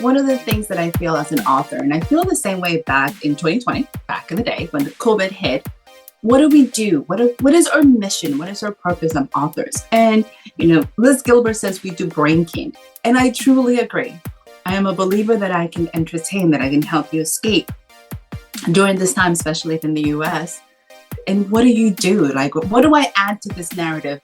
One of the things that I feel as an author, and I feel the same way back in 2020, back in the day when the COVID hit, what do we do? What is our mission? What is our purpose of authors? And, Liz Gilbert says we do brain candy. And I truly agree. I am a believer that I can entertain, that I can help you escape during this time, especially in the US. And what do you do? Like, what do I add to this narrative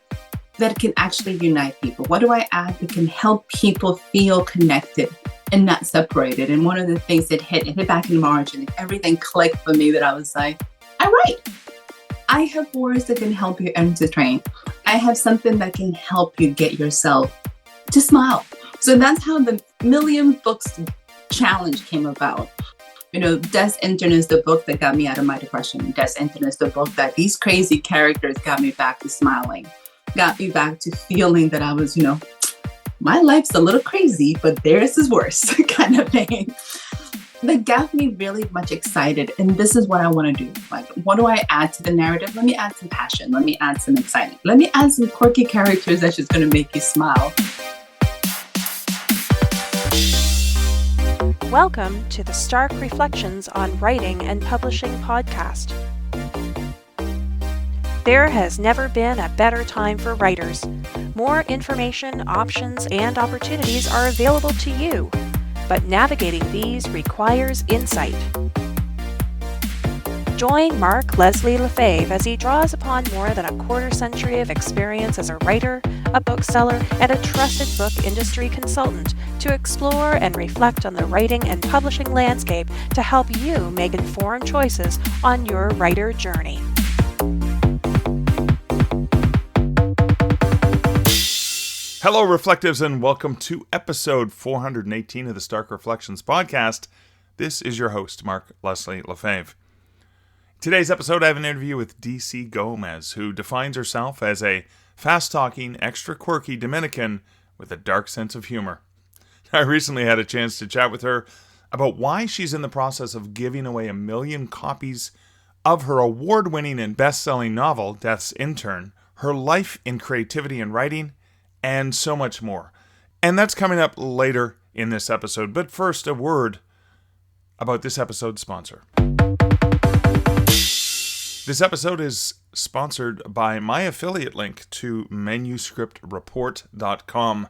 that can actually unite people? What do I add that can help people feel connected and not separated? And one of the things that hit back in March and everything clicked for me, that I was like, I write. I have words that can help you entertain. I have something that can help you get yourself to smile. So that's how the Million Books Challenge came about. Intern is the book that got me out of my depression. Intern is the book that these crazy characters got me back to smiling, got me back to feeling that I was, my life's a little crazy, but theirs is worse kind of thing. That got me really much excited. And this is what I want to do. Like, what do I add to the narrative? Let me add some passion. Let me add some excitement. Let me add some quirky characters that's just going to make you smile. Welcome to the Stark Reflections on Writing and Publishing podcast. There has never been a better time for writers. More information, options, and opportunities are available to you, but navigating these requires insight. Join Mark Leslie Lefebvre as he draws upon more than a quarter century of experience as a writer, a bookseller, and a trusted book industry consultant to explore and reflect on the writing and publishing landscape to help you make informed choices on your writer journey. Hello, Reflectives, and welcome to episode 418 of the Stark Reflections podcast. This is your host, Mark Leslie Lefebvre. Today's episode, I have an interview with D.C. Gomez, who defines herself as a fast-talking, extra-quirky Dominican with a dark sense of humor. I recently had a chance to chat with her about why she's in the process of giving away 1 million copies of her award-winning and best-selling novel, Death's Intern, her life in creativity and writing, and so much more. And that's coming up later in this episode. But first, a word about this episode's sponsor. This episode is sponsored by my affiliate link to manuscriptreport.com.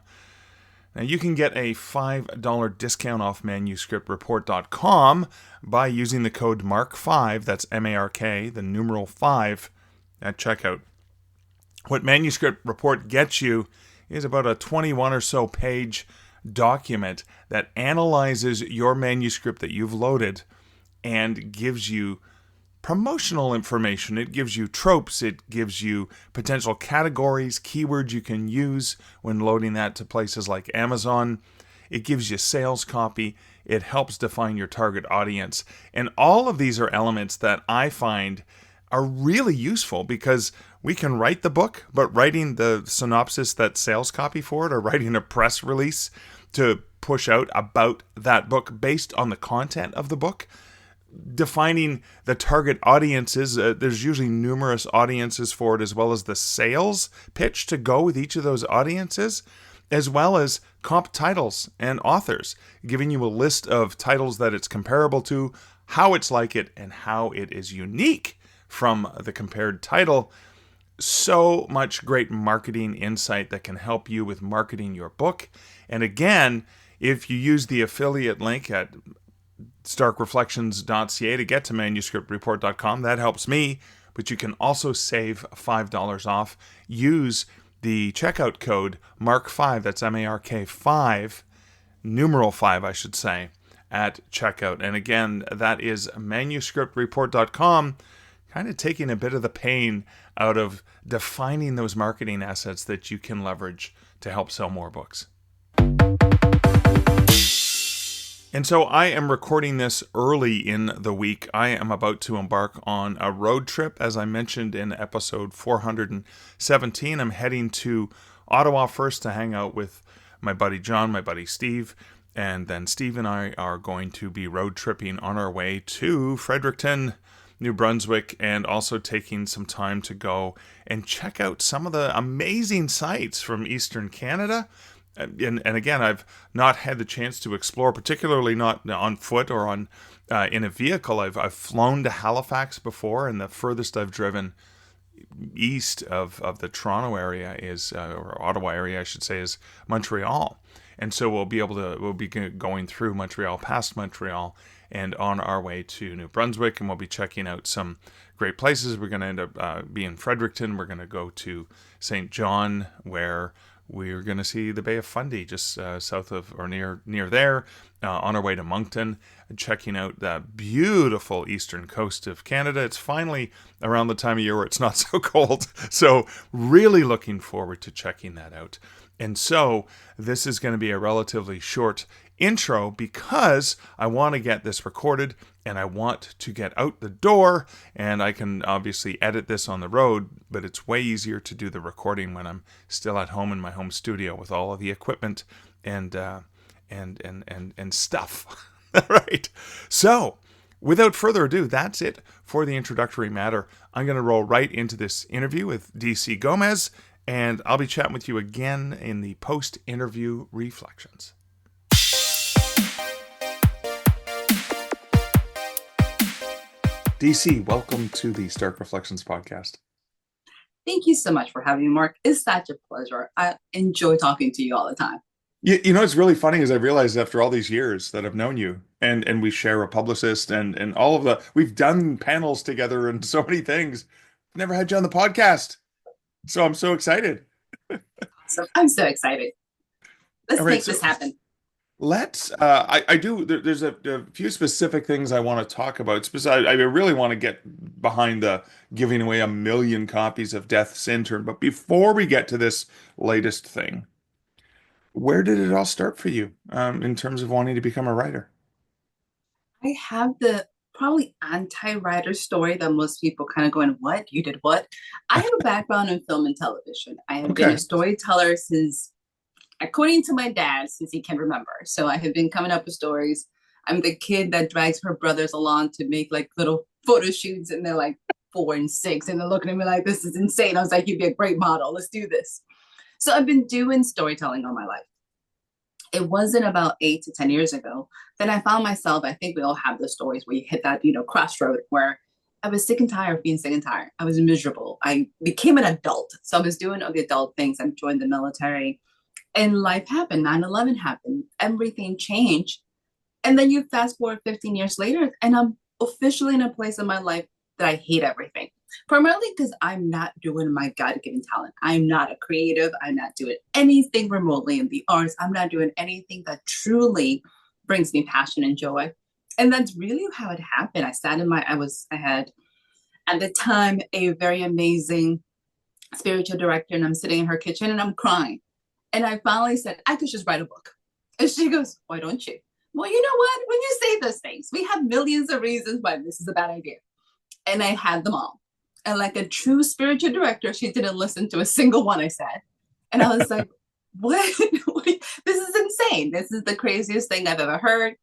Now, you can get a $5 discount off manuscriptreport.com by using the code MARK5, that's M-A-R-K, the numeral 5, at checkout. What Manuscript Report gets you is about a 21 or so page document that analyzes your manuscript that you've loaded and gives you promotional information. It gives you tropes. It gives you potential categories, keywords you can use when loading that to places like Amazon. It gives you sales copy. It helps define your target audience. And all of these are elements that I find are really useful because we can write the book, but writing the synopsis that's sales copy for it, or writing a press release to push out about that book based on the content of the book, defining the target audiences, there's usually numerous audiences for it, as well as the sales pitch to go with each of those audiences, as well as comp titles and authors, giving you a list of titles that it's comparable to, how it's like it, and how it is unique from the compared title. So much great marketing insight that can help you with marketing your book. And again, if you use the affiliate link at starkreflections.ca to get to manuscriptreport.com, that helps me, but you can also save $5 off. Use the checkout code MARK5, that's M-A-R-K 5, numeral 5, I should say, at checkout. And again, that is manuscriptreport.com, kind of taking a bit of the pain out of defining those marketing assets that you can leverage to help sell more books. And so I am recording this early in the week. I am about to embark on a road trip. As I mentioned in episode 417, I'm heading to Ottawa first to hang out with my buddy John, my buddy Steve, and then Steve and I are going to be road tripping on our way to Fredericton, New Brunswick, and also taking some time to go and check out some of the amazing sites from Eastern Canada and again, I've not had the chance to explore, particularly not on foot or on in a vehicle. I've flown to Halifax before, and the furthest I've driven east of the Toronto area is, or Ottawa area, I should say, is Montreal. And so we'll be going through Montreal, past Montreal, and on our way to New Brunswick, and we'll be checking out some great places. We're going to end up being in Fredericton. We're going to go to St. John, where we're going to see the Bay of Fundy, just south of, or near there, on our way to Moncton, checking out the beautiful eastern coast of Canada. It's finally around the time of year where it's not so cold. So really looking forward to checking that out. And so this is going to be a relatively short intro because I want to get this recorded and I want to get out the door, and I can obviously edit this on the road, but it's way easier to do the recording when I'm still at home in my home studio with all of the equipment and stuff. All right. So without further ado, that's it for the introductory matter. I'm going to roll right into this interview with DC Gomez, and I'll be chatting with you again in the post-interview reflections. DC, welcome to the Stark Reflections podcast. Thank you so much for having me, Mark. It's such a pleasure. I enjoy talking to you all the time. You know, it's really funny is I realized after all these years that I've known you and we share a publicist and all of we've done panels together and so many things. I've never had you on the podcast. So I'm so excited. I'm so excited. Let's make this happen. Let's, there's a few specific things I want to talk about. I really want to get behind the giving away 1 million copies of Death's Intern. But before we get to this latest thing, where did it all start for you in terms of wanting to become a writer? I have the probably anti-writer story that most people kind of going, what? You did what? I have a background in film and television. I have been a storyteller since, according to my dad, since he can remember. So I have been coming up with stories. I'm the kid that drags her brothers along to make like little photo shoots, and they're like 4 and 6, and they're looking at me like, this is insane. I was like, you'd be a great model. Let's do this. So I've been doing storytelling all my life. It wasn't about 8 to 10 years ago that I found myself, I think we all have the stories where you hit that, crossroad where I was sick and tired of being sick and tired. I was miserable. I became an adult. So I was doing all the adult things. I joined the military. And life happened. 9/11 happened. Everything changed. And then you fast forward 15 years later, and I'm officially in a place in my life that I hate everything. Primarily because I'm not doing my God-given talent. I'm not a creative. I'm not doing anything remotely in the arts. I'm not doing anything that truly brings me passion and joy. And that's really how it happened. I had, at the time, a very amazing spiritual director, and I'm sitting in her kitchen and I'm crying. And I finally said, I could just write a book. And she goes, why don't you? Well, you know what? When you say those things, we have millions of reasons why this is a bad idea. And I had them all. And like a true spiritual director, she didn't listen to a single one I said. And I was like, what? This is insane. This is the craziest thing I've ever heard.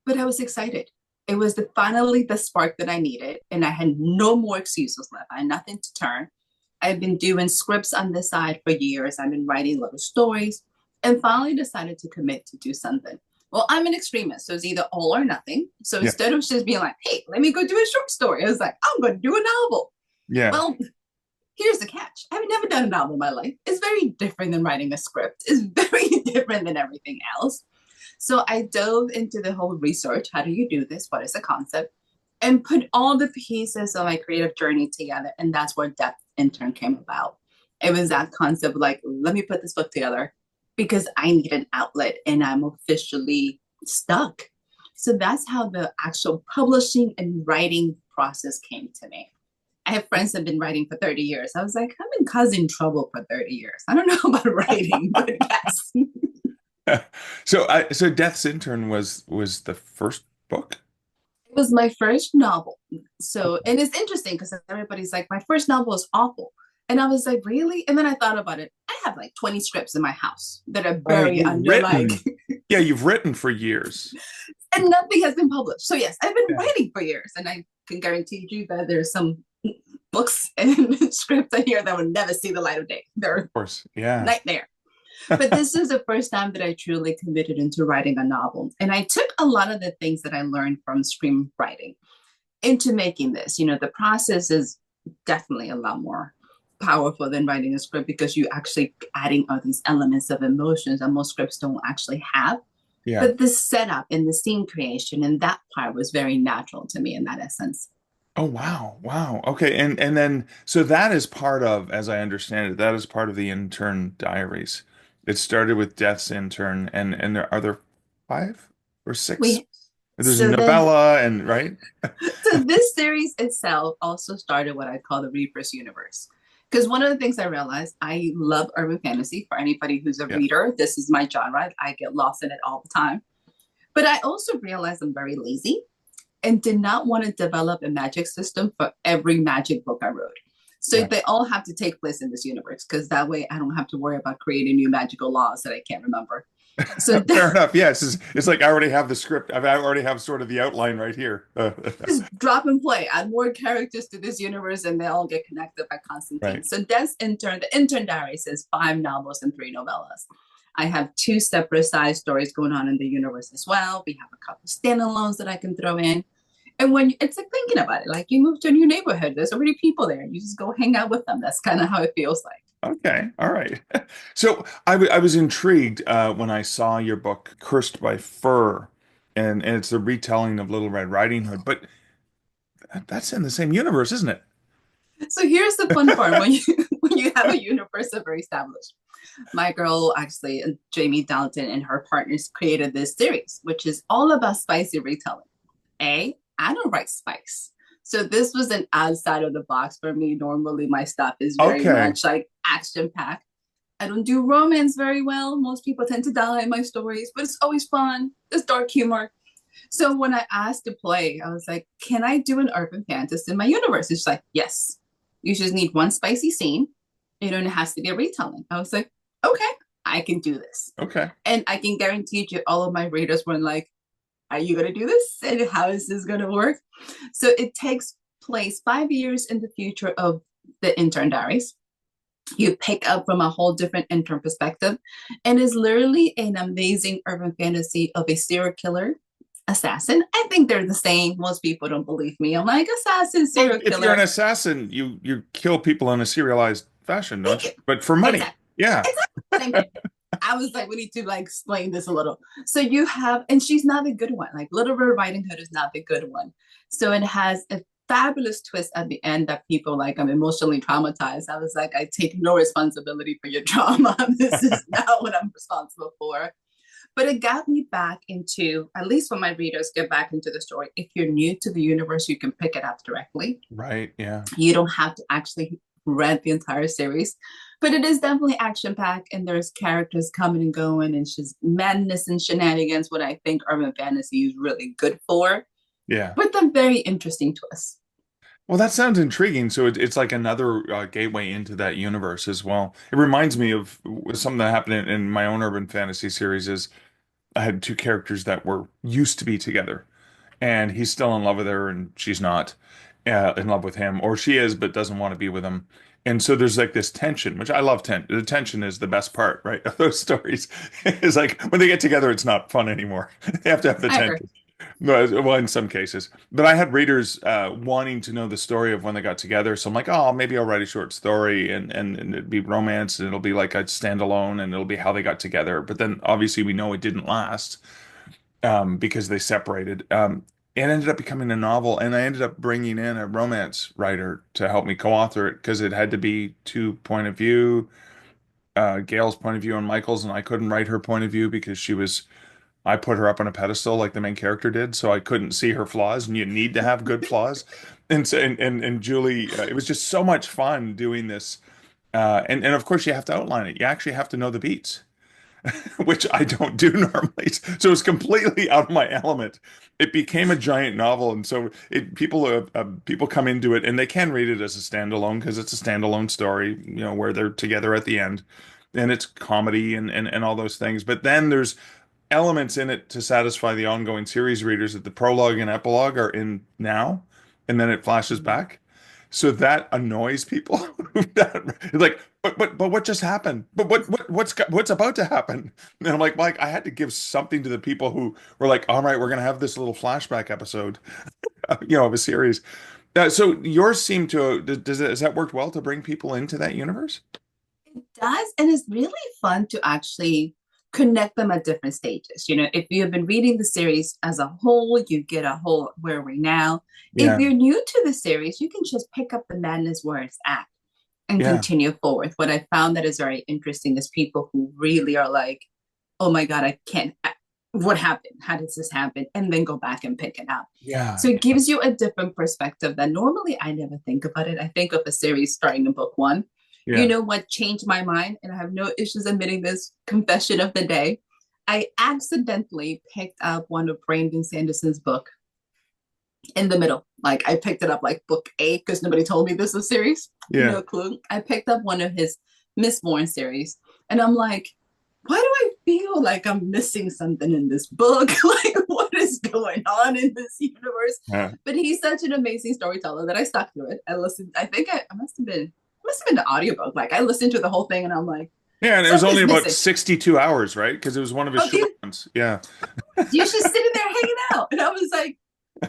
But I was excited. It was finally the spark that I needed. And I had no more excuses left. I had nothing to turn. I've been doing scripts on the side for years. I've been writing little stories and finally decided to commit to do something. Well, I'm an extremist, so it's either all or nothing. So instead of just being like, hey, let me go do a short story, I was like, I'm going to do a novel. Yeah. Well, here's the catch. I've never done a novel in my life. It's very different than writing a script. It's very different than everything else. So I dove into the whole research. How do you do this? What is the concept? And put all the pieces of my creative journey together. And that's where Death's Intern came about. It was that concept of like, let me put this book together because I need an outlet and I'm officially stuck. So that's how the actual publishing and writing process came to me. I have friends that have been writing for 30 years. I was like, I've been causing trouble for 30 years. I don't know about writing, but yes. So Death's Intern was the first book? It was my first novel. So, and it's interesting because everybody's like, my first novel is awful. And I was like, really? And then I thought about it. I have like 20 scripts in my house that are very Yeah, you've written for years. And nothing has been published. So yes, I've been writing for years. And I can guarantee you that there's some books and scripts in here that would never see the light of day. They're of course, yeah. Nightmare. But this is the first time that I truly committed into writing a novel. And I took a lot of the things that I learned from screenwriting into making this. The process is definitely a lot more powerful than writing a script because you actually adding all these elements of emotions that most scripts don't actually have. Yeah. But the setup and the scene creation and that part was very natural to me in that essence. Oh wow. Wow. Okay. And then so that is part of, as I understand it, that is part of the Intern Diaries. It started with Death's Intern and there five or six? We There's a so the novella and right? so this series itself also started what I call the Reapers universe. Because one of the things I realized, I love urban fantasy. For anybody who's a Yeah. reader, this is my genre. I get lost in it all the time. But I also realized I'm very lazy and did not want to develop a magic system for every magic book I wrote. So Right. they all have to take place in this universe because that way I don't have to worry about creating new magical laws that I can't remember. So Fair enough. Yes, it's like I already have the script. I already have sort of the outline right here. just drop and play, add more characters to this universe, and they all get connected by Constantine. Right. So Des Intern, the Intern Diaries is 5 novels and 3 novellas. I have 2 separate side stories going on in the universe as well. We have a couple standalones that I can throw in. And when it's like thinking about it, like you move to a new neighborhood, there's already people there. You just go hang out with them. That's kind of how it feels like. Okay. All right. So I was intrigued when I saw your book, Cursed by Fur, and it's the retelling of Little Red Riding Hood, but that's in the same universe, isn't it? So here's the fun part when you when you have a universe that very established. My girl, actually, Jamie Dalton and her partners created this series, which is all about spicy retelling. I don't write spice. So this was an outside of the box for me. Normally, my stuff is very Okay. much like action packed. I don't do romance very well. Most people tend to die in my stories, but it's always fun. There's dark humor. So when I asked to play, I was like, can I do an urban fantasy in my universe? It's like, yes. You just need one spicy scene. It has to be a retelling. I was like, okay, I can do this. Okay. And I can guarantee you all of my readers were like, are you going to do this? And how is this going to work? So it takes place 5 years in the future of the Intern Diaries. You pick up from a whole different intern perspective and is literally an amazing urban fantasy of a serial killer assassin. I think they're the same. Most people don't believe me. I'm like, assassin, Well, serial if you're an killer. assassin, you kill people in a serialized fashion, don't you? But for money. Exactly. Yeah. Exactly. I was like, we need to like explain this a little. So you have, and she's not the good one. Like Little Red Riding Hood is not the good one. So it has a fabulous twist at the end that people like. I'm emotionally traumatized. I was like, I take no responsibility for your trauma. This is not what I'm responsible for. But it got me back into, at least when my readers get back into the story. If you're new to the universe, you can pick it up directly. Right. Yeah. You don't have to actually read the entire series, but it is definitely action packed and there's characters coming and going and just madness and shenanigans, what I think urban fantasy is really good for, Yeah. with a very interesting twist. Well, that sounds intriguing. So it's like another gateway into that universe as well. It reminds me of something that happened in my own urban fantasy series. Is I had two characters that were used to be together, and he's still in love with her, and she's not in love with him, or she is but doesn't want to be with him. And so there's like this tension, which I love. The tension is the best part, right? Of those stories. It's like when they get together, it's not fun anymore. They have to have the I agree. tension. No, well, in some cases. But I had readers wanting to know the story of when they got together. So I'm like, oh, maybe I'll write a short story and it'd be romance and it'll be like a standalone and it'll be how they got together. But then obviously we know it didn't last because they separated. It ended up becoming a novel, and I ended up bringing in a romance writer to help me co-author it because it had to be two point of view, Gail's point of view and Michael's, and I couldn't write her point of view because I put her up on a pedestal like the main character did, so I couldn't see her flaws, and you need to have good flaws. And so, and Julie, it was just so much fun doing this. And of course, you have to outline it. You actually have to know the beats, which I don't do normally. So it's completely out of my element. It became a giant novel, and so people come into it, and they can read it as a standalone because it's a standalone story, where they're together at the end, and it's comedy and all those things. But then there's elements in it to satisfy the ongoing series readers that the prologue and epilogue are in now, and then it flashes back. So that annoys people. Like, but what just happened? But what's about to happen? And I'm like, I had to give something to the people who were like, all right, we're gonna have this little flashback episode, of a series. So yours seem to does that work well to bring people into that universe? It does, and it's really fun to actually connect them at different stages. If you have been reading the series as a whole, you get a whole where are we now. If Yeah, you're new to the series, you can just pick up the madness where it's at and yeah, continue forward. What I found that is very interesting is people who really are like, oh my God, I can't. What happened? How does this happen? And then go back and pick it up. yeah, So it gives you a different perspective that normally I never think about it. I think of a series starting in book one. You yeah. know what changed my mind? And I have no issues admitting this confession of the day. I accidentally picked up one of Brandon Sanderson's book in the middle. Like I picked it up like book eight because nobody told me this was a series. Yeah. No clue. I picked up one of his Miss Bourne series, and I'm like, why do I feel like I'm missing something in this book? Like, what is going on in this universe? Yeah. But he's such an amazing storyteller that I stuck through it. I listened. I think I must have been the audiobook. Like I listened to the whole thing, and I'm like, Yeah, and it was only something's about missing. 62 hours, right? Because it was one of his Oh, short dude, ones. Yeah. you're just sitting there hanging out, and I was like,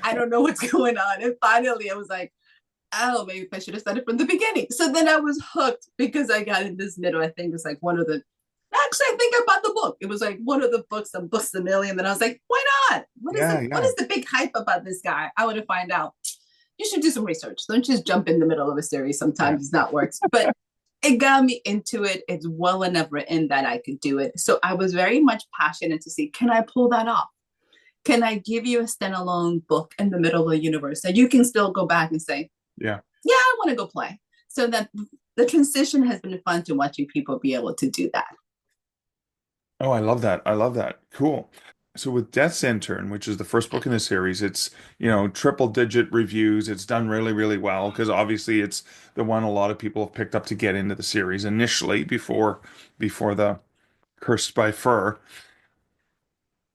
I don't know what's going on. And finally, I was like, oh, maybe I should have started from the beginning. So then I was hooked because I got in this middle. I think it was like one of the, actually, I think I bought the book. It was like one of the books on Books a Million. Then I was like, why not? What is Yeah, it? What yeah. is the big hype about this guy? I want to find out. You should do some research. Don't just jump in the middle of a series. Yeah. Sometimes it's not works. But it got me into it. It's well enough written that I could do it. So I was very much passionate to see, can I pull that off? Can I give you a standalone book in the middle of the universe that you can still go back and say, Yeah. yeah, I want to go play. So that the transition has been fun to watching people be able to do that. Oh, I love that. I love that. Cool. So with Death's Intern, which is the first book in the series, it's, triple digit reviews. It's done really, really well because obviously it's the one a lot of people have picked up to get into the series initially before the Cursed by Fur.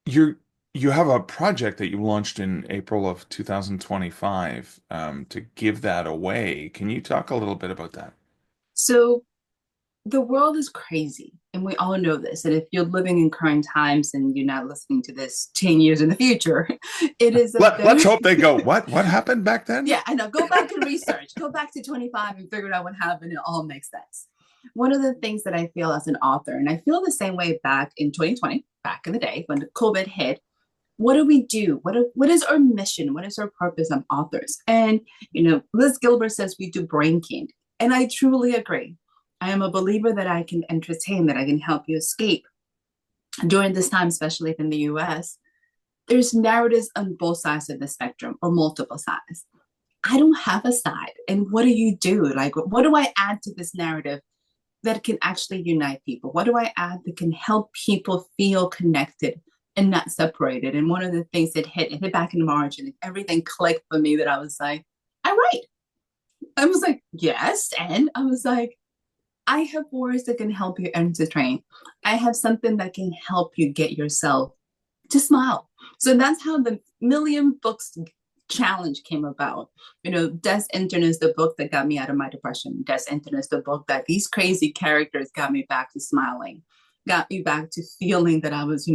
You you have a project that you launched in April of 2025 to give that away. Can you talk a little bit about that? So the world is crazy, and we all know this. And if you're living in current times and you're not listening to this 10 years in the future, it is a Let's very, hope they go, what happened back then? yeah, I know. Go back and research. Go back to 25 and figure out what happened. It all makes sense. One of the things that I feel as an author, and I feel the same way back in 2020, back in the day when the COVID hit, what do we do? What is our mission? What is our purpose of authors? And, Liz Gilbert says we do brain candy. And I truly agree. I am a believer that I can entertain, that I can help you escape. During this time, especially in the US, there's narratives on both sides of the spectrum or multiple sides. I don't have a side. And what do you do? Like, what do I add to this narrative that can actually unite people? What do I add that can help people feel connected and not separated? And one of the things that hit back in March and everything clicked for me that I was like, I write. I was like, yes. And I was like, I have words that can help you entertain. I have something that can help you get yourself to smile. So that's how the Million Books Challenge came about. Death's Intern is the book that got me out of my depression. Death's Intern is the book that these crazy characters got me back to smiling, got me back to feeling that I was,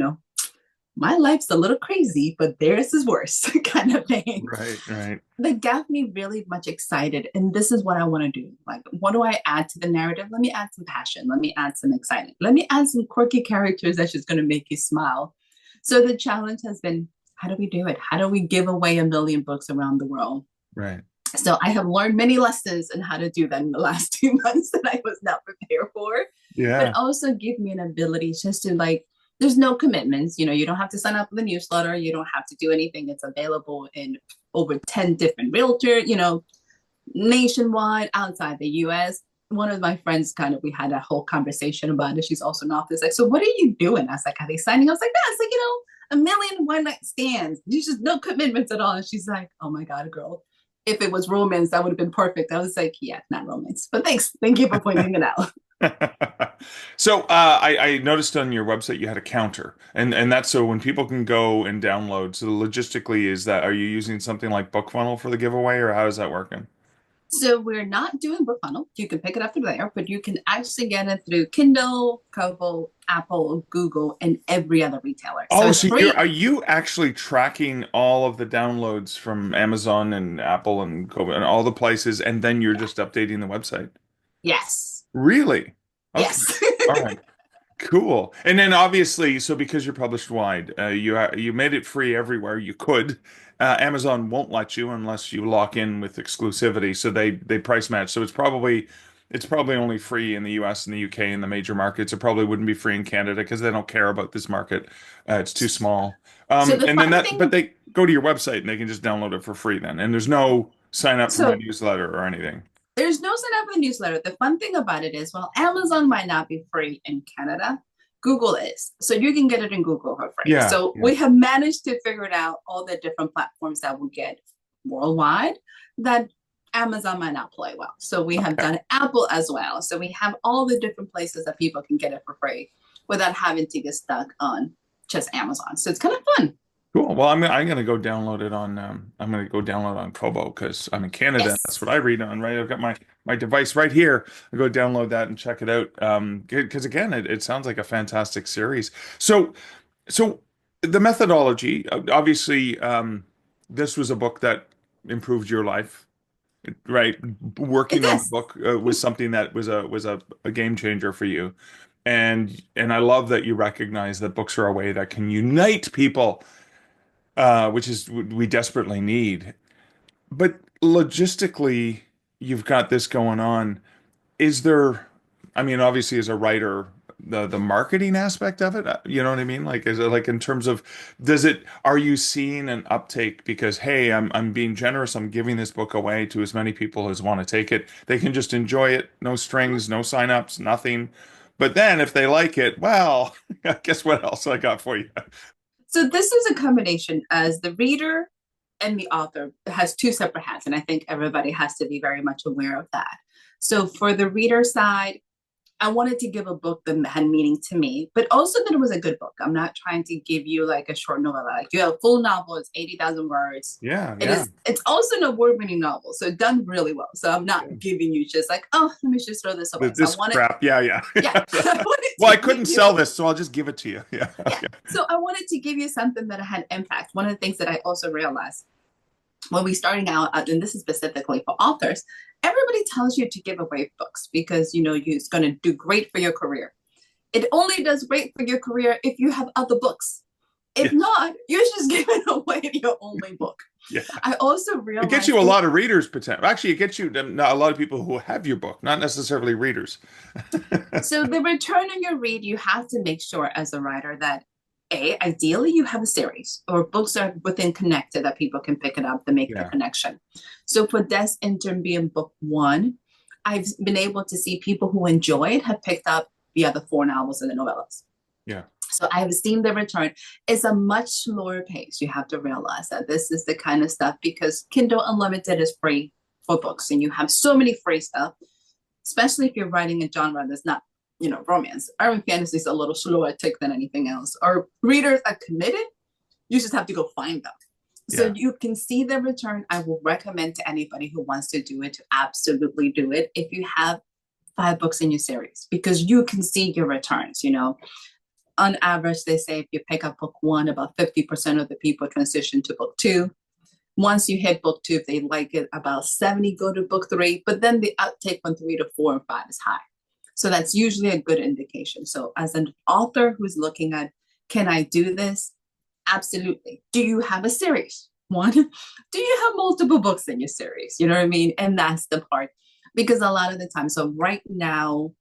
my life's a little crazy, but theirs is worse kind of thing. Right, right. That got me really much excited. And this is what I want to do. Like, what do I add to the narrative? Let me add some passion. Let me add some excitement. Let me add some quirky characters that's just going to make you smile. So the challenge has been, how do we do it? How do we give away 1 million books around the world? Right. So I have learned many lessons on how to do that in the last 2 months that I was not prepared for, Yeah. but also give me an ability just to like, there's no commitments. You don't have to sign up for the newsletter. You don't have to do anything. It's available in over 10 different realtor, nationwide, outside the US. One of my friends we had a whole conversation about it. She's also an author. Like, so what are you doing? I was like, are they signing? I was like, no, it's like, 1 million one night stands. There's just no commitments at all. And she's like, oh my God, girl. If it was romance, that would have been perfect. I was like, yeah, not romance. But thanks. Thank you for pointing it out. So I noticed on your website you had a counter, and that's so when people can go and download. So logistically, are you using something like BookFunnel for the giveaway, or how is that working? So we're not doing book funnel. You can pick it up through there, but you can actually get it through Kindle, Kobo, Apple, Google, and every other retailer. So Oh, it's so you're free. are you actually tracking all of the downloads from Amazon and Apple and Kobo and all the places, and then you're just updating the website? Yes. Really? Okay. Yes. All right. Cool. And then obviously, so because you're published wide, you made it free everywhere you could. Amazon won't let you unless you lock in with exclusivity. So they price match. So it's probably only free in the US and the UK and the major markets. It probably wouldn't be free in Canada because they don't care about this market. It's too small. So the And then fun but thing, they go to your website and they can just download it for free then. And there's no sign up for my so newsletter or anything. there's no sign up for the newsletter. The fun thing about it is, well, Amazon might not be free in Canada. Google is. So you can get it in Google for free. Yeah, So yeah. we have managed to figure it out all the different platforms that we get worldwide that Amazon might not play well. So we have Okay. done Apple as well. So we have all the different places that people can get it for free without having to get stuck on just Amazon. So it's kind of fun. Cool. Well, I'm gonna go download it on I'm gonna go download on Kobo because I'm in Canada. And that's Yes. what I read on, right? I've got my device right here. I go download that and check it out. Because again, it sounds like a fantastic series. So the methodology, obviously, this was a book that improved your life, right? It Working on the does. book was something that was a game changer for you. And I love that you recognize that books are a way that can unite people, which is we desperately need. But logistically, you've got this going on. Is there, I mean, obviously, as a writer, the marketing aspect of it, you know what I mean? Like, is it like in terms of, are you seeing an uptake because, hey, I'm being generous, I'm giving this book away to as many people as want to take it. They can just enjoy it, no strings, no sign-ups, nothing. But then if they like it, well, guess what else I got for you? So this is a combination as the reader and the author has two separate hats, and I think everybody has to be very much aware of that. So for the reader side, I wanted to give a book that had meaning to me, but also that it was a good book. I'm not trying to give you like a short novel. Like you have a full novel, it's 80,000 words. Yeah, It yeah. is, it's also an award-winning novel, so done really well. So I'm not giving you just like, oh, let me just throw this away. So I This wanted, crap. Yeah, yeah. yeah, I wanted Well, to I give couldn't you, sell this, so I'll just give it to you. Yeah. yeah. Okay. So I wanted to give you something that had impact. One of the things that I also realized when we starting out, and this is specifically for authors, everybody tells you to give away books because you know it's going to do great for your career. It only does great for your career if you have other books. If Yes. not, you're just giving away your only book. Yeah. I also It gets realized you a lot of readers potential. Actually, it gets you a lot of people who have your book, not necessarily readers. so the return on your read, you have to make sure as a writer that ideally you have a series or books are within connected that people can pick it up to make the Yeah. connection. So for Des Intern being book one, I've been able to see people who enjoy it have picked up the other four novels and the novellas. Yeah. So I have seen the return. It's a much slower pace. You have to realize that this is the kind of stuff because Kindle Unlimited is free for books and you have so many free stuff, especially if you're writing a genre that's not, romance. Urban fantasy is a little slower tick than anything else. Or readers are committed, you just have to go find them. So Yeah. you can see the return. I will recommend to anybody who wants to do it to absolutely do it if you have 5 books in your series because you can see your returns, On average, they say if you pick up book one, about 50% of the people transition to book two. Once you hit book two, if they like it, about 70 go to book three, but then the outtake from 3 to 4 and 5 is high. So that's usually a good indication. So as an author who's looking at, can I do this? Absolutely. Do you have a series? One, do you have multiple books in your series? You know what I mean? And that's the part. Because a lot of the time, so right now,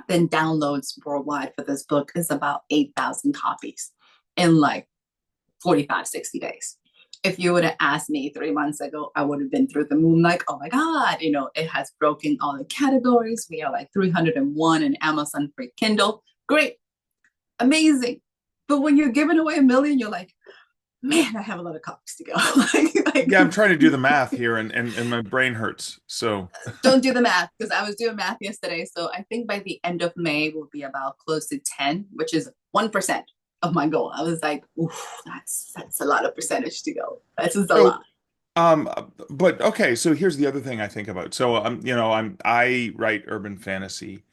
then downloads worldwide for this book is about 8,000 copies in like 45, 60 days. If you would have asked me 3 months ago, I would have been through the moon like, oh my God, it has broken all the categories. We are like 301 in Amazon free Kindle. Great, amazing. But when you're giving away 1 million, you're like, man, I have a lot of copies to go. Yeah, I'm trying to do the math here and my brain hurts. So don't do the math because I was doing math yesterday. So I think by the end of May will be about close to 10, which is 1% of my goal. I was like, oof, that's a lot of percentage to go. That's just a so lot. Um, but okay, so here's the other thing I think about. So I write urban fantasy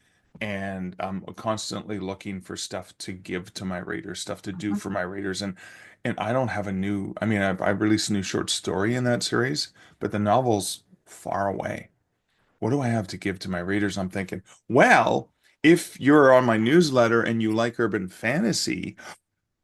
and I'm constantly looking for stuff to give to my readers, stuff to do Mhm. for my readers and I don't have a new I mean I released a new short story in that series, but the novel's far away. What do I have to give to my readers? I'm thinking, well, if you're on my newsletter and you like urban fantasy,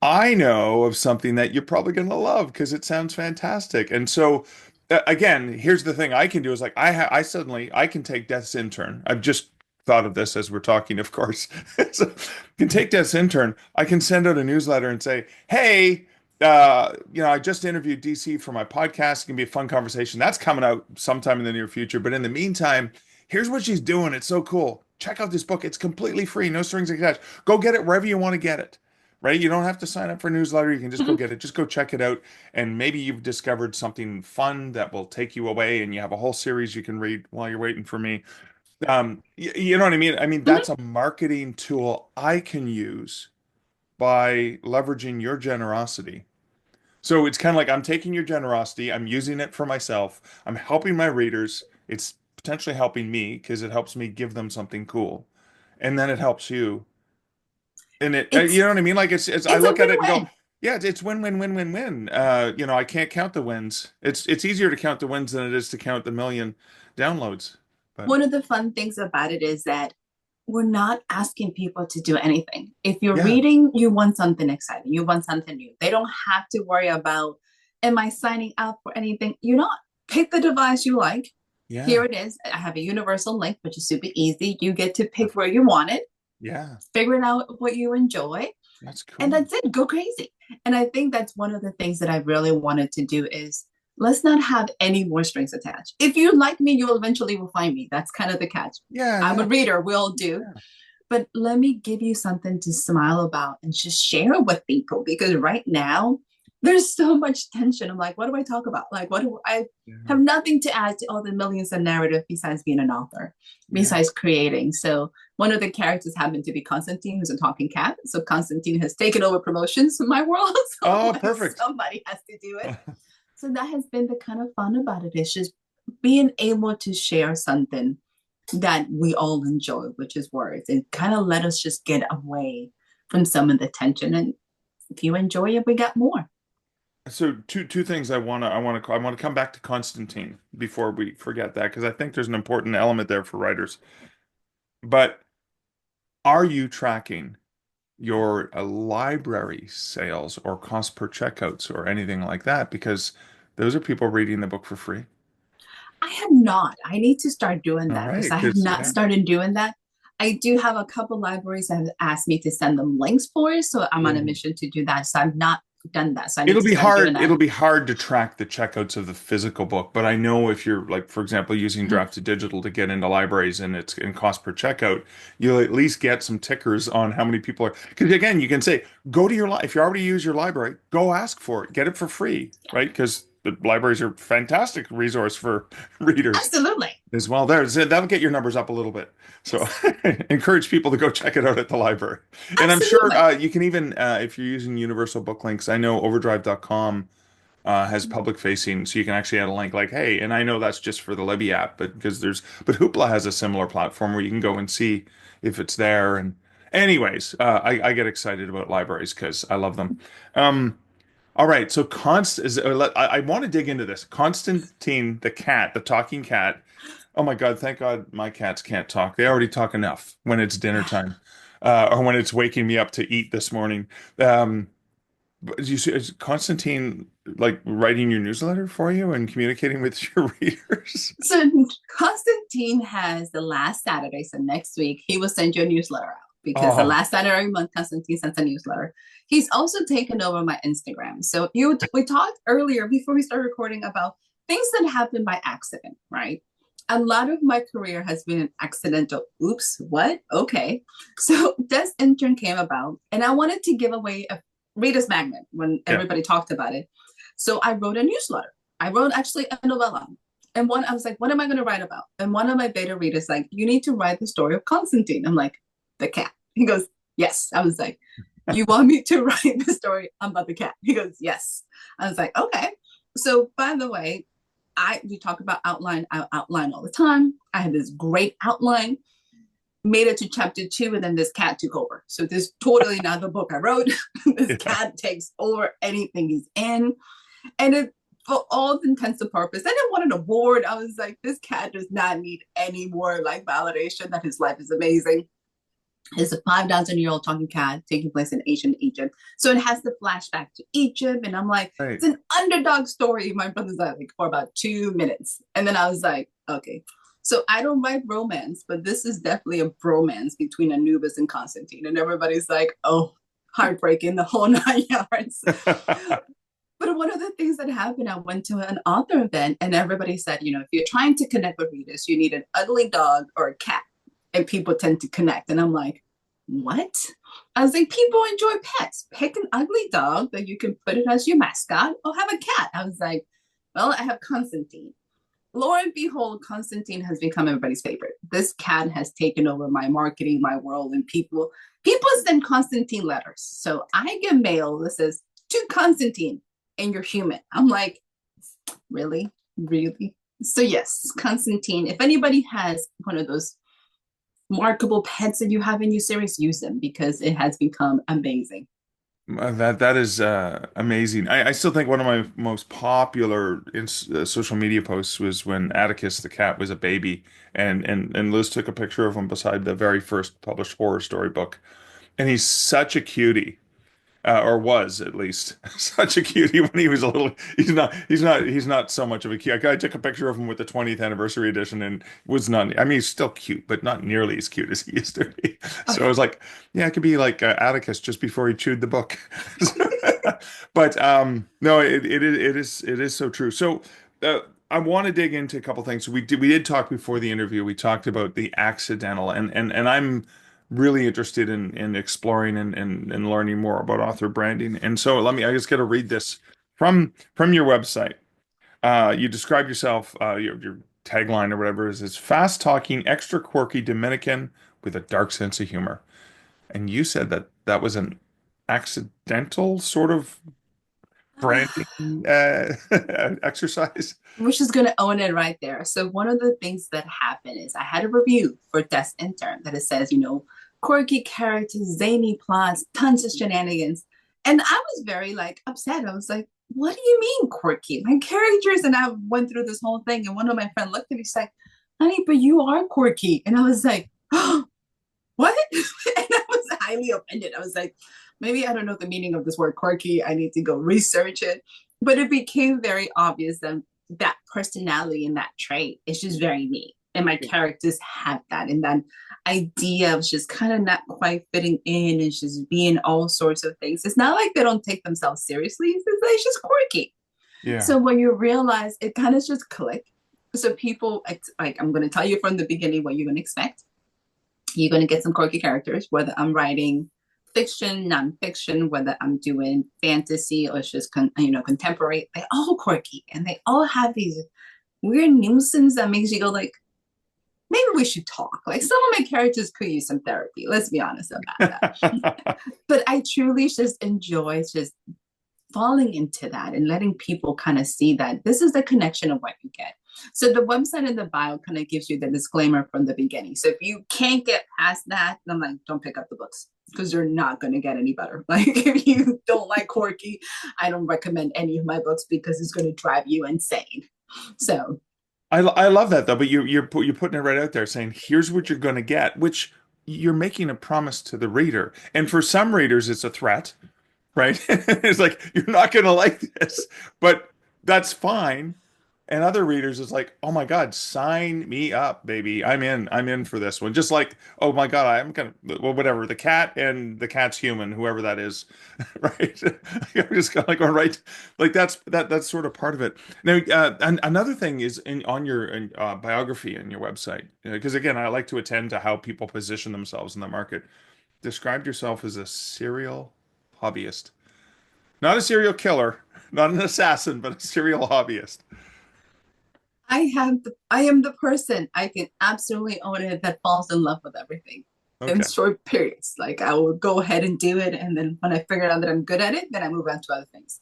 I know of something that you're probably going to love because it sounds fantastic. And so, again, here's the thing I can do is like I suddenly I can take Death's Intern. I've just thought of this as we're talking, of course. So, can take Death's Intern. I can send out a newsletter and say, "Hey, I just interviewed DC for my podcast. It's gonna be a fun conversation. That's coming out sometime in the near future. But in the meantime, here's what she's doing. It's so cool. Check out this book. It's completely free, no strings attached. Go get it wherever you want to get it." Right? You don't have to sign up for a newsletter. You can just go get it. Just go check it out. And maybe you've discovered something fun that will take you away and you have a whole series you can read while you're waiting for me. You know what I mean? I mean, Mhm. that's a marketing tool I can use by leveraging your generosity. So it's kind of like I'm taking your generosity, I'm using it for myself, I'm helping my readers. It's potentially helping me because it helps me give them something cool. And then it helps you. And you It's know what I mean? Like it's I it's a look at it and go, win-win. yeah, it's win win win win win. I can't count the wins. It's easier to count the wins than it is to count the million downloads. But One of the fun things about it is that we're not asking people to do anything. If you're yeah, reading, you want something exciting, you want something new. They don't have to worry about, am I signing up for anything? You're not. Pick the device you like. Here yeah, it is. I have a universal link, which is super easy. You get to pick where you want it, yeah, figure it out what you enjoy, that's and cool. that's it. Go crazy. And I think that's one of the things that I really wanted to do is let's not have any more strings attached. If you like me, you'll eventually will find me. That's kind of the catch. Yeah, I'm yeah, a reader, will do. yeah, But let me give you something to smile about and just share with people because right now there's so much tension. I'm like, what do I talk about? Like, what do I yeah, have nothing to add to all the millions of narrative besides being an author, yeah. besides creating. So one of the characters happened to be Constantine, who's a talking cat. So Constantine has taken over promotions in my world. So I'm Oh, like, perfect. somebody has to do it. So that has been the kind of fun about it. It's just being able to share something that we all enjoy, which is words, and kind of let us just get away from some of the tension. And if you enjoy it, we got more. So two things I want to come back to Constantine before we forget that because I think there's an important element there for writers. But are you tracking your library sales or cost per checkouts or anything like that? Because those are people reading the book for free. I have not. I need to start doing All that right, because I have because not yeah, started doing that. I do have a couple libraries that have asked me to send them links for it, so I'm on a yeah. mission to do that. So I've not done that. So I need It'll to be start doing hard. that. It'll be hard to track the checkouts of the physical book, but I know if you're like, for example, using Mhm. Draft to Digital to get into libraries and it's in cost per checkout, you'll at least get some tickers on how many people are. Because again, you can say, go to your if you already use your library, go ask for it, get it for free, right? Because the libraries are a fantastic resource for readers Absolutely. as well. That'll get your numbers up a little bit. So Yes. encourage people to go check it out at the library. And I'm sure Absolutely. you can even, if you're using Universal Book Links, I know overdrive.com has public facing, so you can actually add a link like, hey, and I know that's just for the Libby app, but but Hoopla has a similar platform where you can go and see if it's there. And anyways, I get excited about libraries because I love them. All right, so I want to dig into this. Constantine, the cat, the talking cat. Oh my God, thank God my cats can't talk. They already talk enough when it's dinner time, or when it's waking me up to eat this morning. But you see, is Constantine like writing your newsletter for you and communicating with your readers? So Constantine has the last Saturday. So next week he will send you a newsletter out because the Oh, last Saturday every month Constantine sends a newsletter. He's also taken over my Instagram. So we talked earlier before we started recording about things that happen by accident, right? A lot of my career has been an accidental. Oops, what? Okay. So this intern came about, and I wanted to give away a reader's magnet when yeah. everybody talked about it. So I wrote a newsletter. I wrote actually a novella. And one, I was like, what am I going to write about? And one of my beta readers, like, you need to write the story of Constantine. I'm like, the cat. He goes, yes. I was like, you want me to write the story about the cat? He goes, yes. I was like, okay. So, by the way, we talk about outline. I outline all the time. I had this great outline, made it to chapter 2, and then this cat took over. So this totally not the book I wrote. This cat takes over anything he's in. And it, for all intents and purposes, I didn't want an award. I was like, this cat does not need any more like validation that his life is amazing. It's a 5,000-year-old talking cat taking place in ancient Egypt. So it has the flashback to Egypt. And I'm like, Right. it's an underdog story. My brother's like for about 2 minutes. And then I was like, okay. So I don't write romance, but this is definitely a bromance between Anubis and Constantine. And everybody's like, oh, heartbreaking, the whole 9 yards. But one of the things that happened, I went to an author event and everybody said, you know, if you're trying to connect with readers, you need an ugly dog or a cat. And people tend to connect. And I'm like, what? I was like, people enjoy pets. Pick an ugly dog that you can put it as your mascot or have a cat. I was like, well, I have Constantine. Lo and behold, Constantine has become everybody's favorite. This cat has taken over my marketing, my world, and people send Constantine letters. So I get mail that says, to Constantine, and you're human. I'm like, really? Really? So yes, Constantine, if anybody has one of those markable pets that you have in your series, use them because it has become amazing. That is amazing. I still think one of my most popular social media posts was when Atticus the cat was a baby, and Liz took a picture of him beside the very first published horror story book, and he's such a cutie. Or was at least such a cutie when he was a little. He's not so much of a cute. I took a picture of him with the 20th anniversary edition and was not. I mean, he's still cute, but not nearly as cute as he used to be. So I was like, yeah, it could be like Atticus just before he chewed the book. But no, it is so true. So I want to dig into a couple things. We did talk before the interview. We talked about the accidental, and I'm really interested in exploring and learning more about author branding. And so I just got to read this from your website. You describe yourself, your tagline or whatever is fast talking, extra quirky Dominican with a dark sense of humor. And you said that was an accidental sort of branding exercise. We're just going to own it right there. So one of the things that happened is I had a review for Desk Intern that it says, you know, quirky characters, zany plots, tons of shenanigans. And I was very like upset. I was like, what do you mean quirky? My characters, and I went through this whole thing. And one of my friends looked at me, she's like, honey, but you are quirky. And I was like, oh, what? And I was highly offended. I was like, maybe I don't know the meaning of this word quirky. I need to go research it. But it became very obvious that personality and that trait is just very me. And my characters have that. And that idea of just kind of not quite fitting in and just being all sorts of things. It's not like they don't take themselves seriously. It's just quirky. Yeah. So when you realize it kind of just clicked. So people, like, I'm going to tell you from the beginning what you're going to expect. You're going to get some quirky characters, whether I'm writing fiction, nonfiction, whether I'm doing fantasy or it's just contemporary. They're all quirky and they all have these weird nuisance that makes you go like, maybe we should talk. Like some of my characters could use some therapy. Let's be honest about that. But I truly just enjoy just falling into that and letting people kind of see that this is the connection of what you get. So the website in the bio kind of gives you the disclaimer from the beginning. So if you can't get past that, I'm like, don't pick up the books because you're not going to get any better. Like if you don't like quirky, I don't recommend any of my books because it's going to drive you insane. So I love that though, but you're putting it right out there saying, here's what you're going to get, which you're making a promise to the reader. And for some readers, it's a threat, right? It's like, you're not going to like this, but that's fine. And other readers, it's like, oh my God, sign me up, baby. I'm in for this one. Just like, oh my God, I'm gonna, well, whatever, the cat and the cat's human, whoever that is, right? I'm just kind of like, all right, like that's sort of part of it. Now, and another thing is on your biography and your website, because again, I like to attend to how people position themselves in the market. Described yourself as a serial hobbyist, not a serial killer, not an assassin, but a serial hobbyist. I am the person, I can absolutely own it, that falls in love with everything in Okay. short periods. Like I will go ahead and do it. And then when I figure out that I'm good at it, then I move on to other things,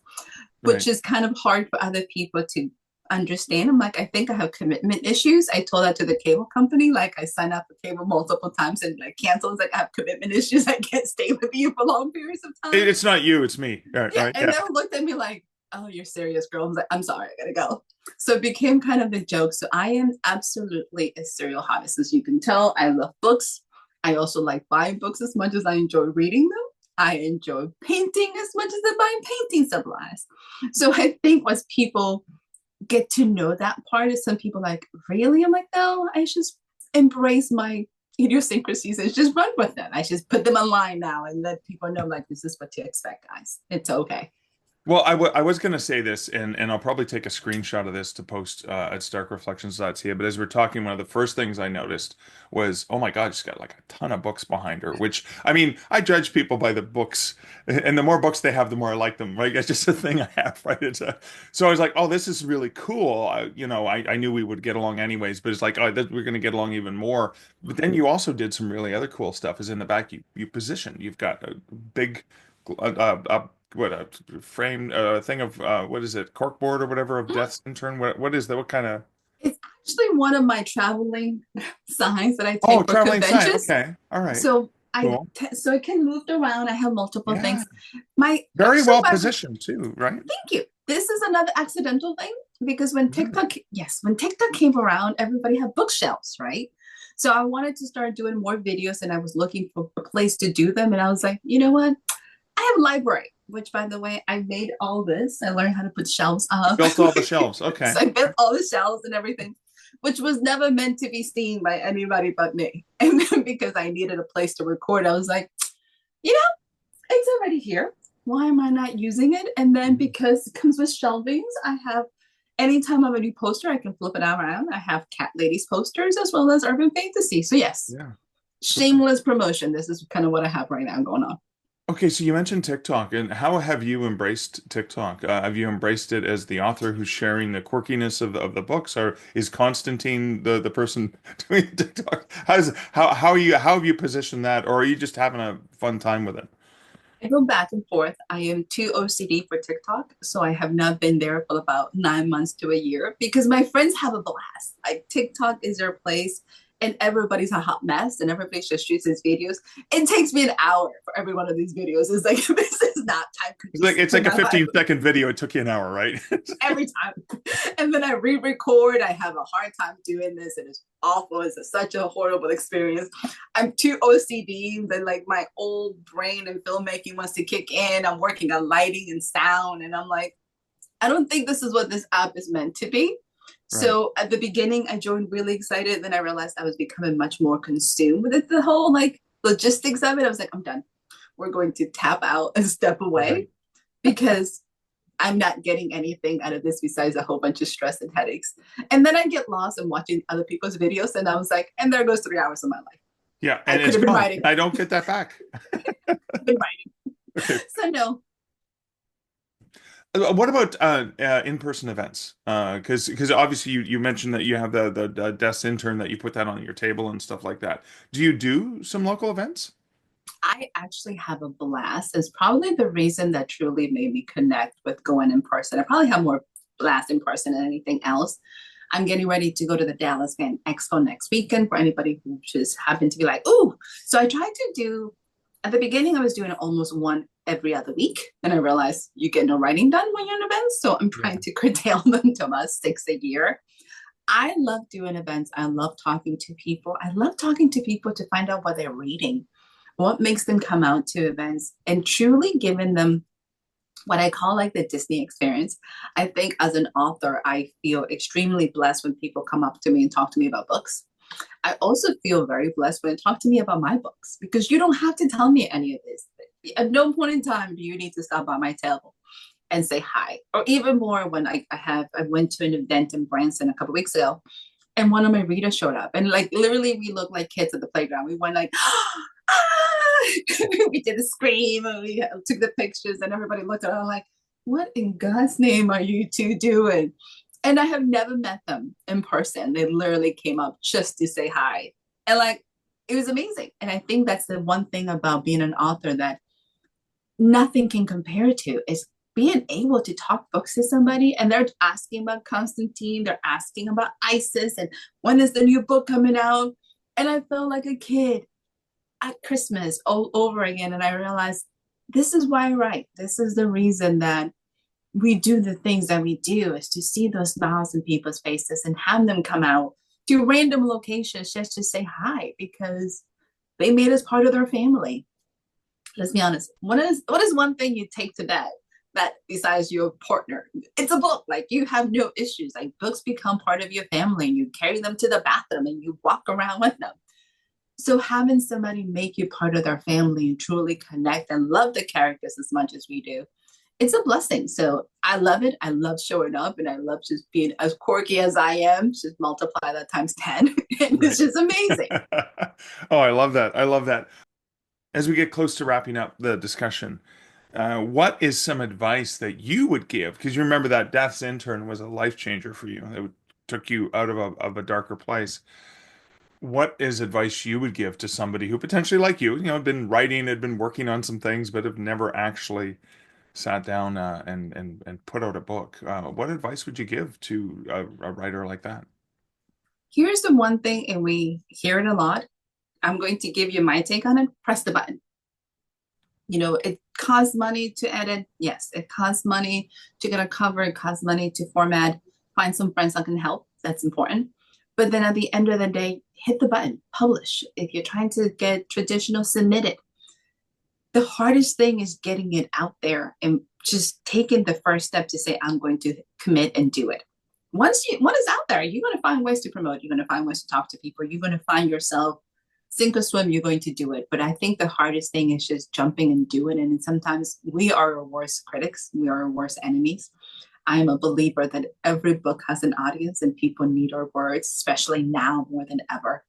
which Right. is kind of hard for other people to understand. I'm like, I think I have commitment issues. I told that to the cable company. Like, I signed up for cable multiple times and like canceled. Like, I have commitment issues. I can't stay with you for long periods of time. It's not you, it's me. Yeah. Right? And Yeah. they looked at me like, oh, you're serious, girl. I was like, I'm sorry, I gotta go. So it became kind of a joke. So I am absolutely a serial hobbit. As you can tell, I love books. I also like buying books as much as I enjoy reading them. I enjoy painting as much as I buying painting supplies. So I think once people get to know that part of some people like, really? I'm like, no, I just embrace my idiosyncrasies and just run with them. I just put them online now and let people know like this is what to expect, guys. It's okay. Well, I was going to say this, and I'll probably take a screenshot of this to post at starkreflections.ca. But as we're talking, one of the first things I noticed was, oh my God, she's got like a ton of books behind her. Which, I mean, I judge people by the books, and the more books they have, the more I like them. Right? It's just a thing I have. Right? So I was like, oh, this is really cool. I knew we would get along anyways, but it's like, oh, we're going to get along even more. But then you also did some really other cool stuff. Is in the back, you position. You've got a big. What a frame thing of what is it, corkboard or whatever of death's intern, what is that, what kind of It's actually one of my traveling signs that I oh, take for traveling sign, conventions. okay, all right, So cool, so it can move around. I have multiple yeah, things. My very actually well my positioned too, right? thank you. This is another accidental thing because when Really? TikTok, yes, when TikTok came around, everybody had bookshelves, right? So I wanted to start doing more videos and I was looking for a place to do them. And I was like, you know what? I have a library, which by the way, I made all this. I learned how to put shelves up. Built all the shelves, okay. So I built all the shelves and everything, which was never meant to be seen by anybody but me. And then because I needed a place to record, I was like, you know, it's already here. Why am I not using it? And then because it comes with shelvings, I have anytime I have a new poster, I can flip it around. I have cat ladies posters as well as urban fantasy. So yes, Yeah. shameless promotion. This is kind of what I have right now going on. Okay, so you mentioned TikTok, and how have you embraced TikTok? Have you embraced it as the author who's sharing the quirkiness of the books, or is Constantine the person doing TikTok? How have you positioned that, or are you just having a fun time with it? I go back and forth. I am too OCD for TikTok, so I have not been there for about 9 months to a year because my friends have a blast. Like TikTok is their place, and everybody's a hot mess, and everybody just shoots these videos. It takes me an hour for every one of these videos. It's like this is not time conducive. It's like a 15-second video. It took you an hour, right? Every time. And then I re-record. I have a hard time doing this. It is awful. It's such a horrible experience. I'm too OCD. Then like my old brain and filmmaking wants to kick in. I'm working on lighting and sound. And I'm like, I don't think this is what this app is meant to be. Right. So at the beginning, I joined really excited. Then I realized I was becoming much more consumed with it, the whole like logistics of it. I was like, I'm done. We're going to tap out and step away Right. because I'm not getting anything out of this besides a whole bunch of stress and headaches. And then I get lost in watching other people's videos. And I was like, and there goes 3 hours of my life. Yeah, I and could it's have been gone. writing. I don't get that back. I've been writing. Okay. So no, What about in-person events? Because obviously you mentioned that you have the desk intern that you put that on your table and stuff like that. Do you do some local events? I actually have a blast. It's probably the reason that truly made me connect with going in person. I probably have more blast in person than anything else. I'm getting ready to go to the Dallas Fan Expo next weekend for anybody who just happened to be like, ooh. So I tried to do, at the beginning, I was doing almost one every other week. And I realized you get no writing done when you're in events. So I'm trying to curtail them to about 6 a year. I love doing events. I love talking to people. I love talking to people to find out what they're reading, what makes them come out to events, and truly giving them what I call like the Disney experience. I think as an author, I feel extremely blessed when people come up to me and talk to me about books. I also feel very blessed when they talk to me about my books because you don't have to tell me any of this. At no point in time do you need to stop by my table and say hi. Or even more when I went to an event in Branson a couple weeks ago and one of my readers showed up and like literally we looked like kids at the playground. We went like, ah! We did a scream and we took the pictures and everybody looked at us like, what in God's name are you two doing? And I have never met them in person. They literally came up just to say hi. And like, it was amazing. And I think that's the one thing about being an author that nothing can compare to is being able to talk books to somebody and they're asking about Constantine, they're asking about ISIS and when is the new book coming out? And I felt like a kid at Christmas all over again. And I realized this is why I write. This is the reason that we do the things that we do, is to see those smiles in people's faces and have them come out to random locations just to say hi because they made us part of their family. Let's be honest. What is one thing you take to bed that besides your partner? It's a book. Like, you have no issues. Like, books become part of your family and you carry them to the bathroom and you walk around with them. So having somebody make you part of their family and truly connect and love the characters as much as we do, it's a blessing. So I love it. I love showing up and I love just being as quirky as I am. Just multiply that times 10. And it's just amazing. Oh, I love that. I love that. As we get close to wrapping up the discussion, what is some advice that you would give? Because you remember that Death's Intern was a life changer for you. It took you out of a darker place. What is advice you would give to somebody who potentially, like you, had been writing, had been working on some things, but have never actually sat down and put out a book? What advice would you give to a writer like that? Here's the one thing, and we hear it a lot. I'm going to give you my take on it. Press the button. It costs money to edit. Yes, it costs money to get a cover. It costs money to format. Find some friends that can help. That's important. But then at the end of the day, hit the button, publish. If you're trying to get traditional, submit it. The hardest thing is getting it out there and just taking the first step to say, I'm going to commit and do it. Once it's out there, you're going to find ways to promote. You're going to find ways to talk to people. You're going to find yourself, sink or swim, you're going to do it. But I think the hardest thing is just jumping and doing it. And sometimes we are our worst critics. We are our worst enemies. I am a believer that every book has an audience and people need our words, especially now more than ever.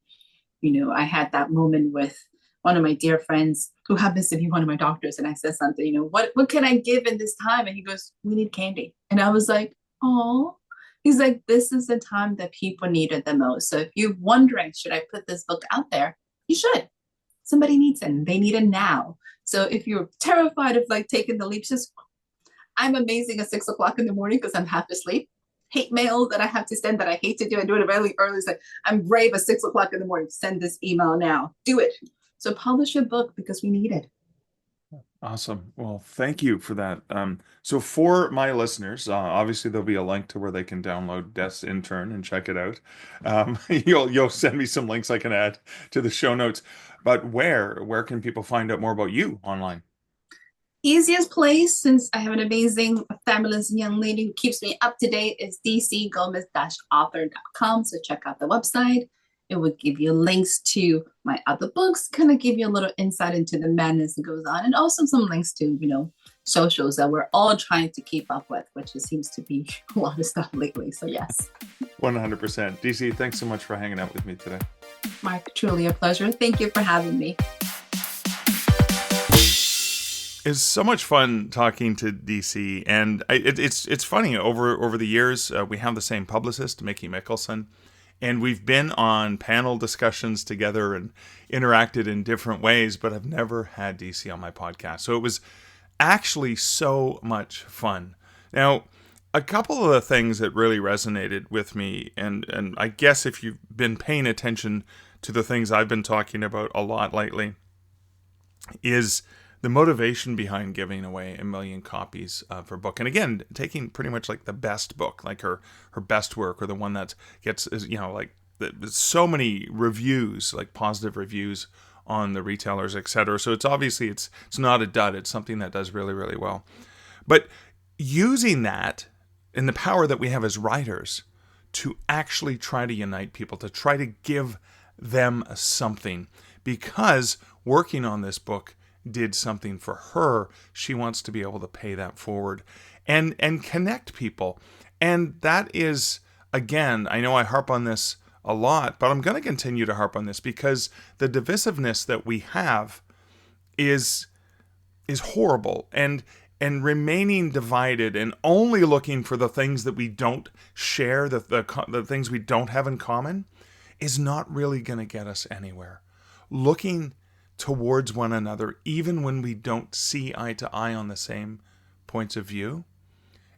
I had that moment with one of my dear friends who happens to be one of my doctors. And I said something, what can I give in this time? And he goes, we need candy. And I was like, oh, he's like, this is the time that people need it the most. So if you're wondering, should I put this book out there? You should. Somebody needs it. They need it now. So if you're terrified of taking the leap, just, I'm amazing at 6 o'clock in the morning because I'm half asleep. Hate mail that I have to send that I hate to do. I do it really early. It's like, I'm brave at 6 o'clock in the morning. Send this email now. Do it. So publish a book because we need it. Awesome. Well, thank you for that. So for my listeners, obviously there'll be a link to where they can download Death's Intern and check it out. You'll send me some links I can add to the show notes. But where can people find out more about you online? Easiest place, since I have an amazing, fabulous young lady who keeps me up to date, is dcgomez-author.com. So check out the website. It will give you links to my other books, kind of give you a little insight into the madness that goes on, and also some links to, socials that we're all trying to keep up with, which seems to be a lot of stuff lately. So yes. 100%. DC, thanks so much for hanging out with me today. Mark, truly a pleasure. Thank you for having me. It's so much fun talking to DC, and it's funny, over the years, we have the same publicist, Mickey Mickelson, and we've been on panel discussions together and interacted in different ways, but I've never had DC on my podcast. So it was actually so much fun. Now, a couple of the things that really resonated with me, and I guess if you've been paying attention to the things I've been talking about a lot lately, is the motivation behind giving away 1 million copies of her book. And again, taking pretty much the best book, her best work, or the one that gets, so many reviews, positive reviews on the retailers, etc. So it's obviously, it's not a dud. It's something that does really, really well. But using that and the power that we have as writers to actually try to unite people, to try to give them something, because working on this book did something for her, she wants to be able to pay that forward and connect people. And that is, again, I know I harp on this a lot, but I'm going to continue to harp on this because the divisiveness that we have is horrible, and remaining divided and only looking for the things that we don't share, the things we don't have in common, is not really going to get us anywhere. Looking towards one another, even when we don't see eye to eye on the same points of view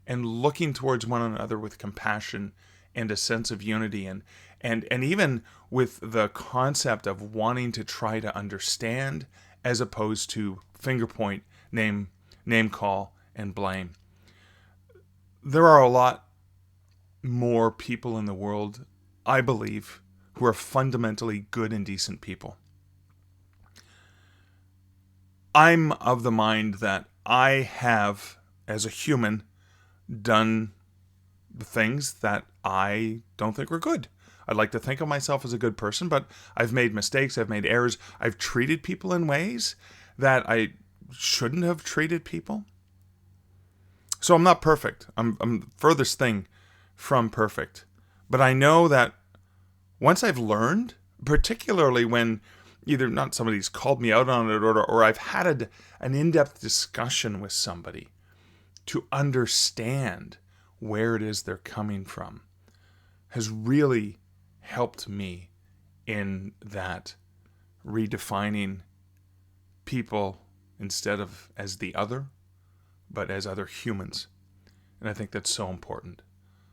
and looking towards one another with compassion and a sense of unity, and even with the concept of wanting to try to understand as opposed to finger point, name call, and blame. There are a lot more people in the world, I believe, who are fundamentally good and decent people. I'm of the mind that I have, as a human, done the things that I don't think were good. I'd like to think of myself as a good person, but I've made mistakes, I've made errors, I've treated people in ways that I shouldn't have treated people. So I'm not perfect. I'm the furthest thing from perfect. But I know that once I've learned, particularly when either not somebody's called me out on it or I've had an in-depth discussion with somebody to understand where it is they're coming from, has really helped me in that redefining people instead of as the other, but as other humans. And I think that's so important.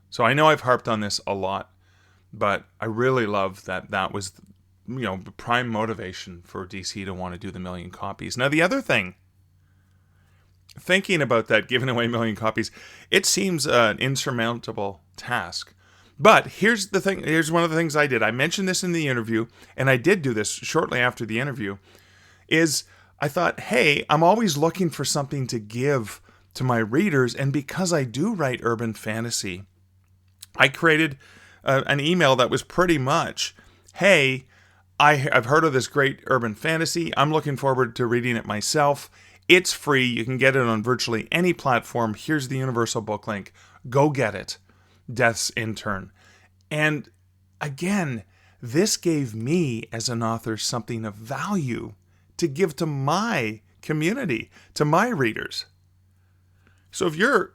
So I know I've harped on this a lot, but I really love that was, the prime motivation for DC to want to do the 1 million copies. Now, the other thing, thinking about that, giving away 1 million copies, it seems an insurmountable task. But here's the thing. Here's one of the things I did. I mentioned this in the interview, and I did do this shortly after the interview, is I thought, hey, I'm always looking for something to give to my readers, and because I do write urban fantasy, I created an email that was pretty much, hey, I've heard of this great urban fantasy. I'm looking forward to reading it myself. It's free. You can get it on virtually any platform. Here's the universal book link. Go get it. Death's Intern. And again, this gave me as an author something of value to give to my community, to my readers. So if you're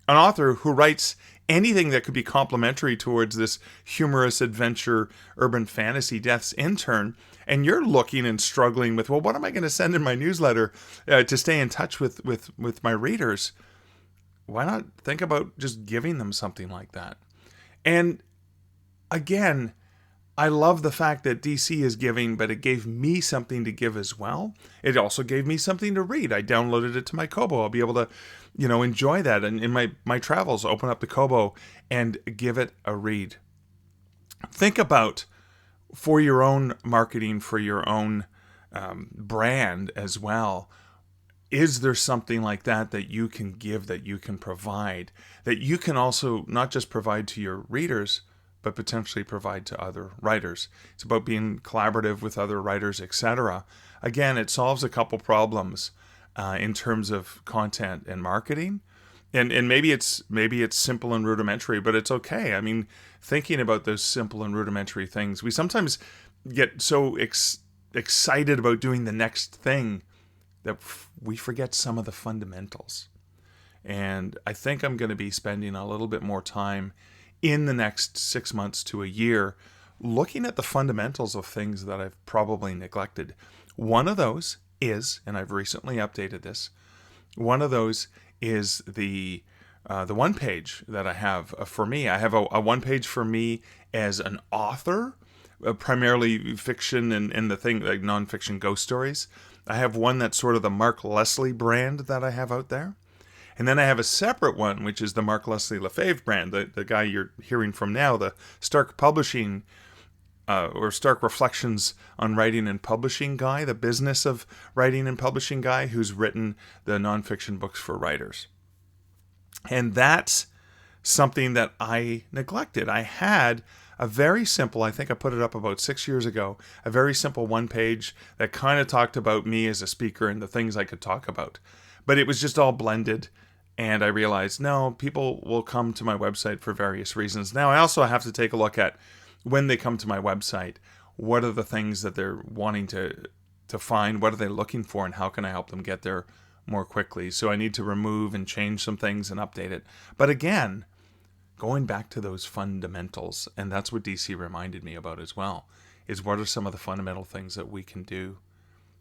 an author who writes anything that could be complementary towards this humorous adventure urban fantasy Death's Intern, and you're looking and struggling with, well, what am I going to send in my newsletter to stay in touch with my readers? Why not think about just giving them something like that? And again, I love the fact that DC is giving, but it gave me something to give as well. It also gave me something to read. I downloaded it to my Kobo. I'll be able to, enjoy that. And in my travels, open up the Kobo and give it a read. Think about, for your own marketing, for your own brand as well, is there something like that you can give, that you can provide, that you can also not just provide to your readers, but potentially provide to other writers? It's about being collaborative with other writers, etc. Again, it solves a couple problems in terms of content and marketing. And maybe it's simple and rudimentary, but it's okay. I mean, thinking about those simple and rudimentary things, we sometimes get so excited about doing the next thing that we forget some of the fundamentals. And I think I'm going to be spending a little bit more time in the next 6 months to a year looking at the fundamentals of things that I've probably neglected. One of those is, and I've recently updated this, one of those is the one page that I have for me. I have a one page for me as an author, primarily fiction and the thing like nonfiction ghost stories. I have one that's sort of the Mark Leslie brand that I have out there. And then I have a separate one, which is the Mark Leslie Lefebvre brand, the guy you're hearing from now, the Stark Publishing or Stark Reflections on Writing and Publishing guy, the business of writing and publishing guy who's written the nonfiction books for writers. And that's something that I neglected. I had a very simple, I think I put it up about 6 years ago, a very simple one page that kind of talked about me as a speaker and the things I could talk about. But it was just all blended. And I realized, no, people will come to my website for various reasons. Now, I also have to take a look at when they come to my website, what are the things that they're wanting to find? What are they looking for? And how can I help them get there more quickly? So I need to remove and change some things and update it. But again, going back to those fundamentals, and that's what DC reminded me about as well, is what are some of the fundamental things that we can do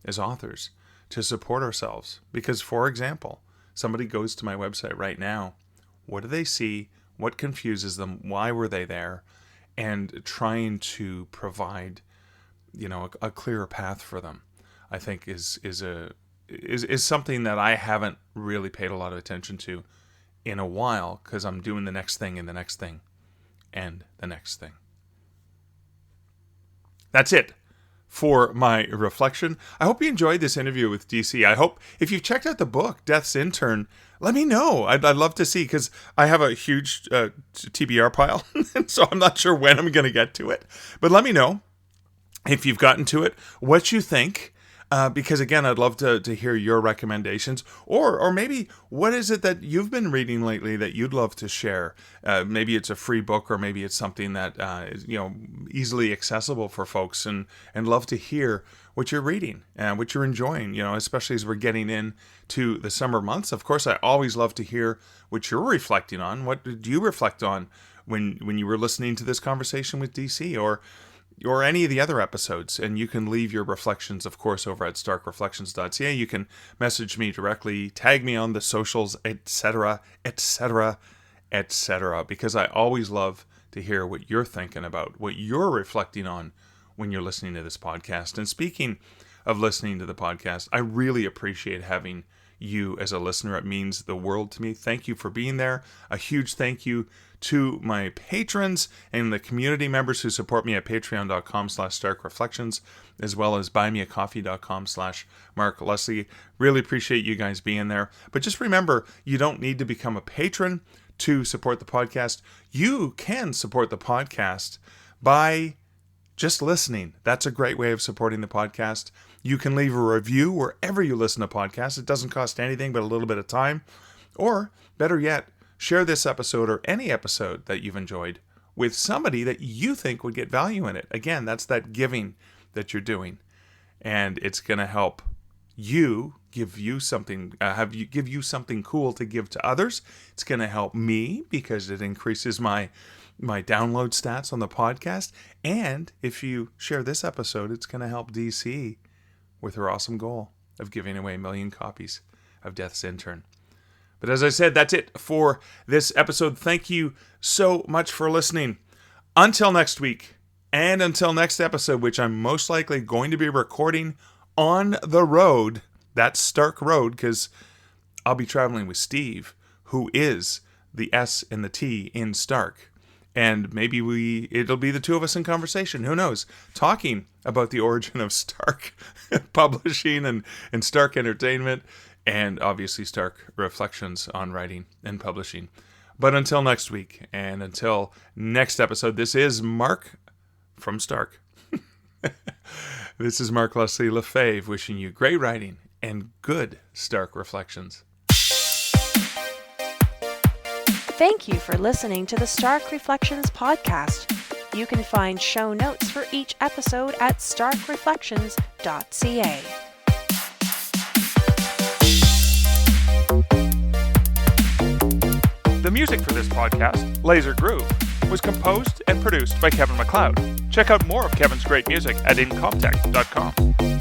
as authors to support ourselves? Because, for example, somebody goes to my website right now, what do they see? What confuses them? Why were they there? And trying to provide, a clearer path for them, I think is something that I haven't really paid a lot of attention to in a while, because I'm doing the next thing and the next thing and the next thing. That's it for my reflection. I hope you enjoyed this interview with DC. I hope if you've checked out the book, Death's Intern, let me know. I'd love to see, because I have a huge TBR pile, so I'm not sure when I'm going to get to it. But let me know if you've gotten to it, what you think. Because again, I'd love to hear your recommendations, or maybe what is it that you've been reading lately that you'd love to share? Maybe it's a free book, or maybe it's something that is easily accessible for folks, and love to hear what you're reading and what you're enjoying. Especially as we're getting into the summer months. Of course, I always love to hear what you're reflecting on. What did you reflect on when you were listening to this conversation with DC, or any of the other episodes? And you can leave your reflections, of course, over at starkreflections.ca. You can message me directly, tag me on the socials, etc., etc., etc., because I always love to hear what you're thinking about, what you're reflecting on when you're listening to this podcast. And speaking of listening to the podcast, I really appreciate having you as a listener. It means the world to me. Thank you for being there. A huge thank you to my patrons and the community members who support me at patreon.com/starkreflections, as well as buymeacoffee.com/Mark Leslie. Really appreciate you guys being there. But just remember, you don't need to become a patron to support the podcast. You can support the podcast by just listening. That's a great way of supporting the podcast. You can leave a review wherever you listen to podcasts. It doesn't cost anything but a little bit of time. Or, better yet, share this episode or any episode that you've enjoyed with somebody that you think would get value in it. Again, that's that giving that you're doing. And it's going to help you, give you something cool to give to others. It's going to help me because it increases my download stats on the podcast. And if you share this episode, it's going to help DC with her awesome goal of giving away 1 million copies of Death's Intern. But as I said, that's it for this episode. Thank you so much for listening. Until next week, and until next episode, which I'm most likely going to be recording on the road. That's Stark Road, because I'll be traveling with Steve, who is the S and the T in Stark. And maybe it'll be the two of us in conversation. Who knows? Talking about the origin of Stark Publishing and Stark Entertainment, and obviously Stark Reflections on writing and publishing. But until next week, and until next episode, this is Mark from Stark. This is Mark Leslie Lefebvre wishing you great writing and good Stark Reflections. Thank you for listening to the Stark Reflections podcast. You can find show notes for each episode at starkreflections.ca. The music for this podcast, Laser Groove, was composed and produced by Kevin MacLeod. Check out more of Kevin's great music at incomptech.com.